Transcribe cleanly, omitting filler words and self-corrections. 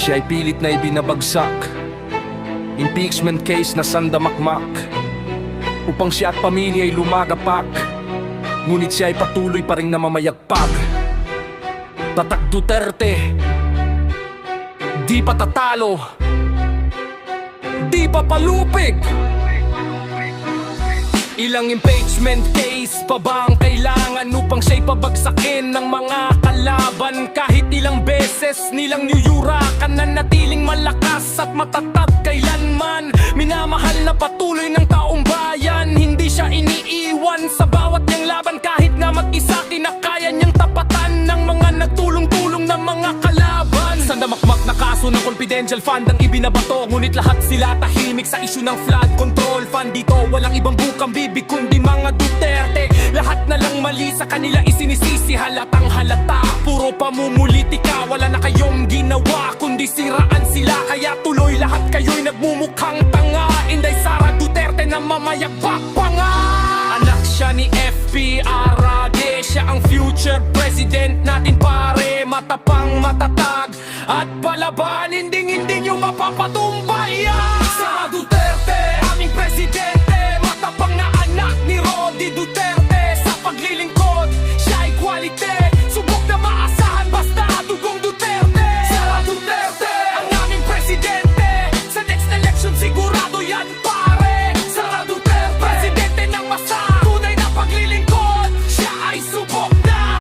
Siya ay pilit na ibinabagsak, impeachment case na sandamakmak, upang siya at pamilya ay lumagapak. Ngunit siya ay patuloy pa ring namamayagpag. Tatak Duterte, di pa tatalo, di pa palupig. Ilang impeachment case pa ba ang kailangan upang siya'y pabagsakin ng mga kalaban? Kahit ilang beses nilang niyurakan na natiling malakas at matatag kailanman. Minamahal na patuloy ng taong bayan, hindi siya iniiwan sa bawat niyang laban. Kahit nga mag-isa kinakaya niyang tapatan ng mga nagtulong-tulong na mga kalaban. Sandamakmak na kaso ng confidential fund ang ibinabato, ngunit lahat sila tahimik sa issue ng flood control fund. Dito walang ibang bukang bibig kundi mga Duterte. Lahat na lang mali sa kanila isinisisi, halatang halata. Puro pamumulitika, wala na kayong ginawa kundi siraan sila. Kaya tuloy lahat kayo'y nagmumukhang tanga. Inday Sara Duterte na mamayagpag pa nga. Anak siya ni FPRAD, siya ang future president natin pare. Matapang, matatag at palaban, hindi nyo mapapatumbay yan.